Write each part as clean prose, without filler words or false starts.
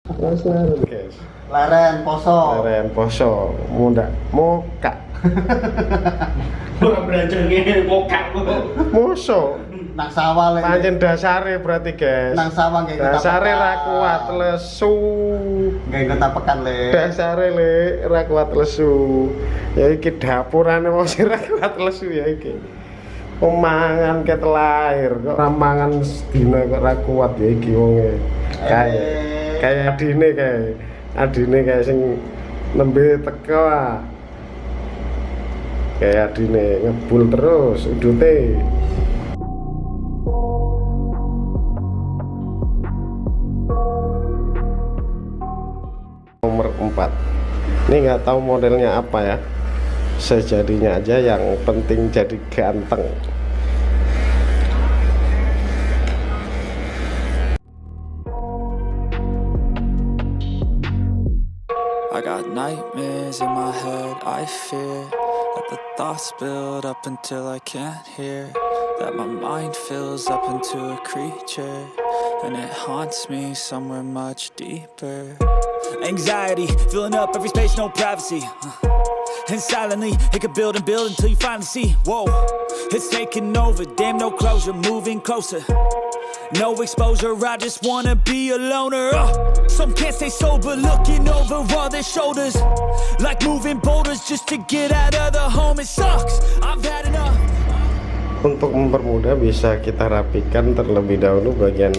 Mas laren guys. Laren poso. Laren poso. Muda moka. Ora beranjenge mokak kok. Moso. Nang sawah lek. Pancen dasare berarti guys. Nang sawah nggih dasare ra kuat lesu. Nggih ketapekan le. Dasare le ra kuat lesu. Ya iki dapurane wong sing ra kuat lesu ya iki. Pemangan ket lahir kok ramangan sedina kok ra kuat ya iki wonge. Kayak adine kayak sing nembe teko ah. Kayak adine ngebul terus udute. Nomor 4. Ini nggak tahu modelnya apa ya. Sejadinya aja yang penting jadi ganteng. I got nightmares in my head, I fear that the thoughts build up until I can't hear, that my mind fills up into a creature, and it haunts me somewhere much deeper. Anxiety, filling up every space, no privacy, and silently, it could build and build until you finally see, whoa, it's taking over, damn no closure, moving closer. No exposure, I just wanna be a loner. Some can't stay sober, looking over all their shoulders, like moving boulders just to get out of the home. It sucks, I've had enough. Untuk mempermudah bisa kita rapikan terlebih dahulu bagian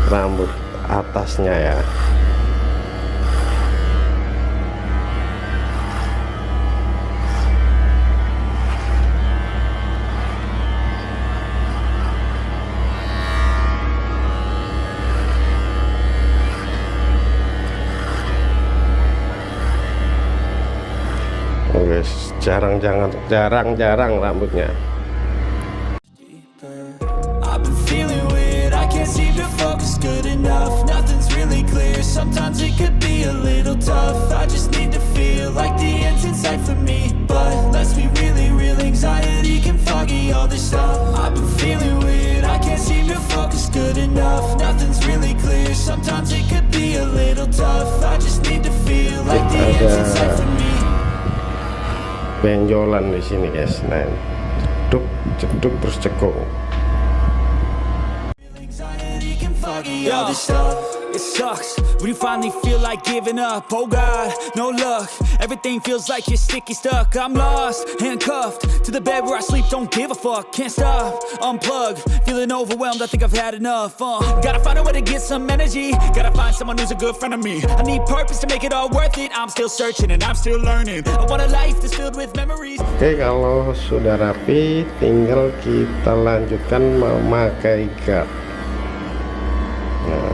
rambut atasnya ya. Guys, jarang-jarang rambutnya. I've been feeling weird, I can't seem to focus good enough. Nothing's really clear, sometimes it could be a little tough. I just need to feel like the end's in sight for me, but let's be really real, anxiety can foggy all this stuff. I've been feeling weird, I can't seem to focus good enough. Nothing's really clear, sometimes it could be a little tough. I just need to feel like the end's in sight for me. Benjolan di sini guys. Nah, ceduk terus cekung. It sucks when you finally feel like giving up. Oh God, no luck. Everything feels like you're sticky stuck. I'm lost, handcuffed to the bed where I sleep. Don't give a fuck, can't stop. Unplug, feeling overwhelmed. I think I've had enough. Gotta find a way to get some energy. Gotta find someone who's a good friend of me. I need purpose to make it all worth it. I'm still searching and I'm still learning. I want a life that's filled with memories. Oke, kalau sudah rapi, tinggal kita lanjutkan memakai guard. Nah,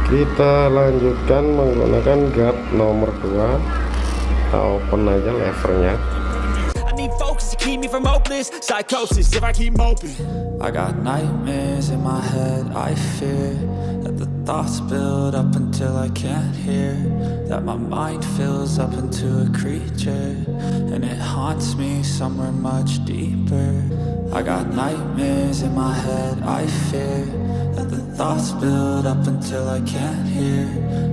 kita lanjutkan menggunakan guard nomor 2. Kita open aja levernya. I need focus to keep me from hopeless psychosis if I keep moping. I got nightmares in my head, I fear that the thoughts build up until I can't hear, that my mind fills up into a creature, and it haunts me somewhere much deeper. I got nightmares in my head, I fear that the thoughts build up until I can't hear,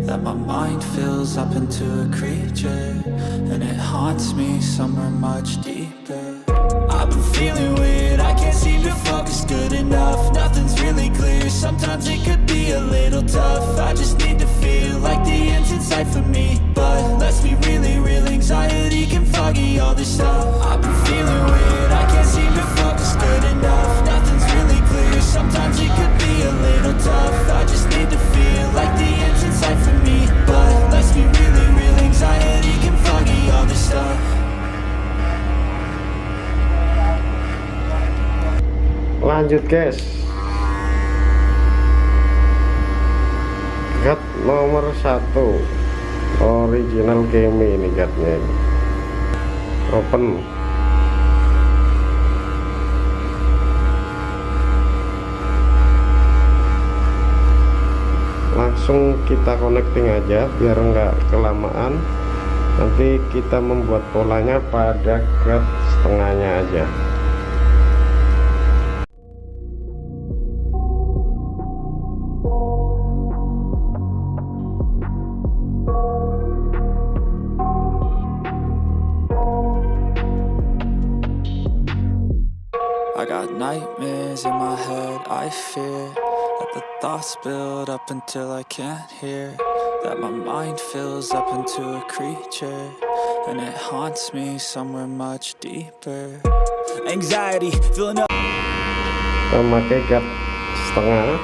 that my mind fills up into a creature, and it haunts me somewhere much deeper. I've been feeling weird, I can't seem to focus good enough. Nothing's really clear, sometimes it could be a little tough. I just need to feel like the end's in sight for me, but let's be really real, anxiety can foggy all this stuff. I've been feeling weird, I can't seem to focus good enough. Nothing's really clear, sometimes it could be a little tough. I just need to feel like the end's in sight for me, but let's be really real, anxiety can foggy all this stuff. Lanjut guys, guard nomor 1 original game ini guardnya ini. Open. Langsung kita connecting aja biar nggak kelamaan. Nanti kita membuat polanya pada guard setengahnya aja. nightmares in my head. I fear that the thoughts build up until I can't hear, that my mind fills up into a creature, and it haunts me somewhere much deeper. Anxiety filling up. Memakai gat setengah,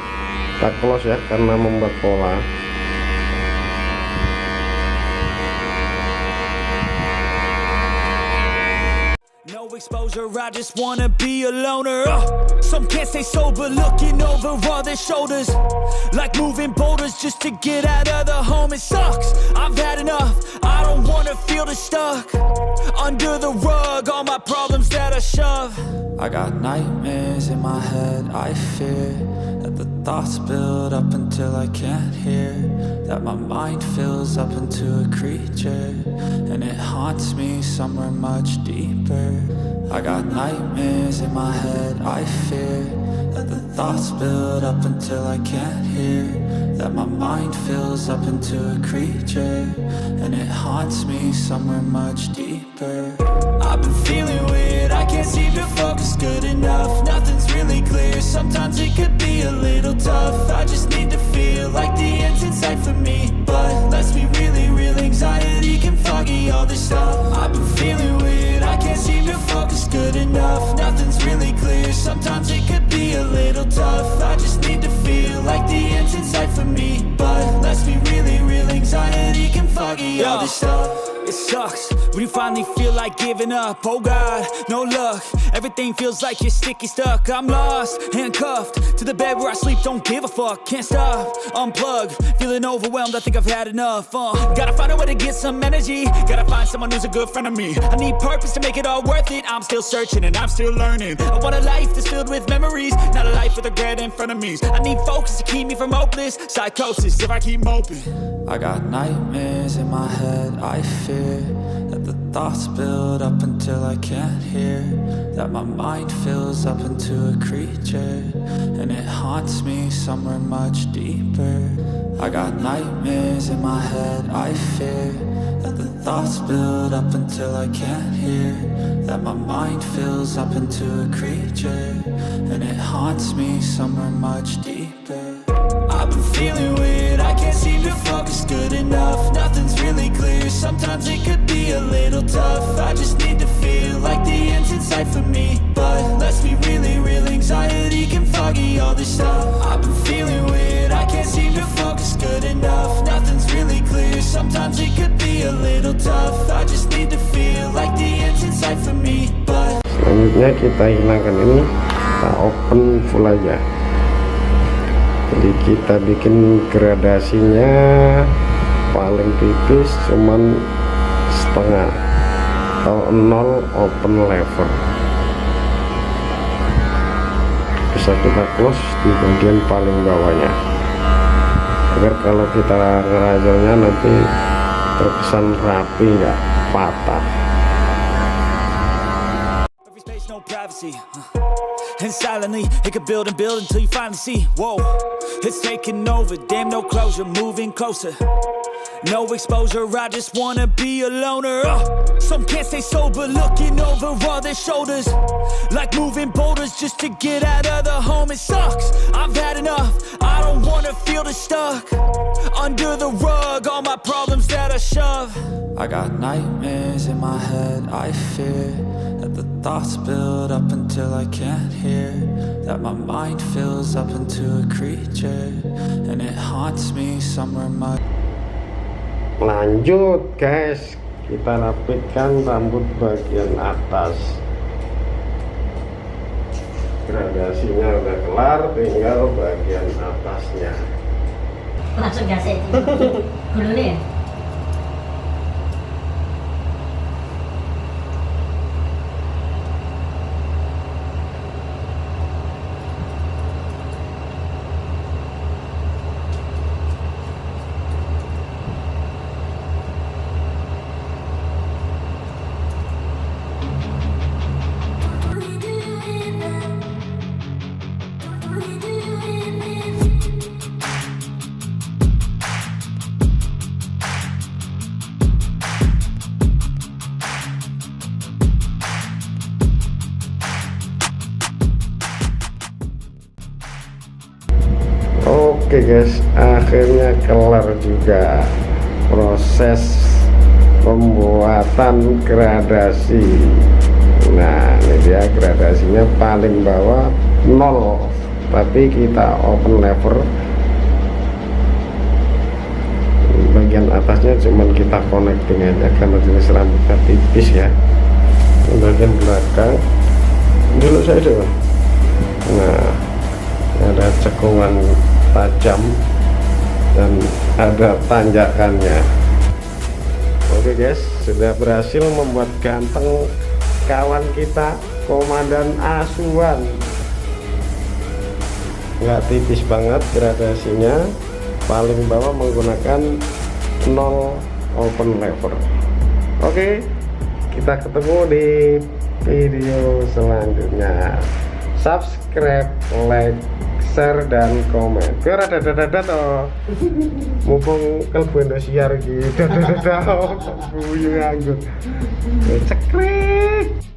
tak close ya, karena membuat pola. No exposure, I just wanna be a loner. Some can't stay sober, looking over all their shoulders, like moving boulders just to get out of the home. It sucks, I've had enough, I don't wanna feel the stuck under the rug, all my problems that I shove. I got nightmares in my head, I fear that the thoughts build up until I can't hear, that my mind fills up into a creature, and it haunts me somewhere much deeper. I got nightmares in my head, I fear that the thoughts build up until I can't hear, that my mind fills up into a creature, and it haunts me somewhere much deeper. I've been feeling weird, I can't seem to focus good enough, nothing's really clear, sometimes it could be a little tough, I just need to feel like the end's in sight for me, but let's be really real, anxiety can foggy all this stuff. I've been feeling weird, I can't seem to focus good enough, nothing's really clear, sometimes it could be a little tough, I just need to feel like the end's in sight for me, but let's be really real, anxiety can foggy all this stuff. It sucks when you finally feel like giving up. Oh God, no luck, everything feels like you're sticky stuck. I'm lost, handcuffed to the bed where I sleep, don't give a fuck. Can't stop, unplug, feeling overwhelmed, I think I've had enough. Gotta find a way to get some energy, gotta find someone who's a good friend of me. I need purpose to make it all worth it, I'm still searching and I'm still learning. I want a life that's filled with memories, not a life with regret in front of me. I need focus to keep me from hopeless psychosis if I keep moping. I got nightmares in my head, I fear that the thoughts build up until I can't hear, that my mind fills up into a creature, and it haunts me somewhere much deeper. I got nightmares in my head, I fear that the thoughts build up until I can't hear, that my mind fills up into a creature, and it haunts me somewhere much deeper. I've been feeling weird, I can't seem to focus good enough, nothing's really clear, sometimes it could be a little tough, I just need to feel like the end's in sight for me, but let's be really real, anxiety can foggy all this stuff. I've been feeling weird, I can't seem to focus good enough, nothing's really clear, sometimes it could be a little tough, I just need to feel like the end's in sight for me, but Selanjutnya kita hilangkan ini, kita open full aja. Jadi kita bikin gradasinya paling tipis cuman setengah atau 0 open level, bisa kita close di bagian paling bawahnya agar kalau kita ngerajalnya nanti terkesan rapi, nggak patah. And silently, it could build and build until you finally see, whoa, it's taking over, damn no closure, moving closer. No exposure, I just wanna be a loner. Some can't stay sober, looking over all their shoulders, like moving boulders just to get out of the home. It sucks, I've had enough, I don't wanna feel the stuck under the rug, all my problems that I shove. I got nightmares in my head, I fear that the thoughts build up until I can't hear, that my mind fills up into a creature, and it haunts me somewhere much. Lanjut guys, kita rapitkan rambut bagian atas. Gradasinya udah kelar, tinggal bagian atasnya. Langsung gasek dulu nih. Oke guys, akhirnya kelar juga proses pembuatan gradasi. Nah ini dia gradasinya paling bawah 0, tapi kita open lever. Bagian atasnya cuman kita connecting aja karena jenis rambutnya tipis ya. Bagian belakang dulu saya coba. Nah ada cekungan tajam dan ada tanjakannya. Oke guys, sudah berhasil membuat ganteng kawan kita, komandan asuhan. Nggak tipis banget gradasinya, paling bawah menggunakan 0 open lever. Oke, kita ketemu di video selanjutnya. Subscribe, like, share, dan komen. Biar ada dada toh. Mumpung kalbu Indosiar gitu. Dada buyu nganggut. Cekrek.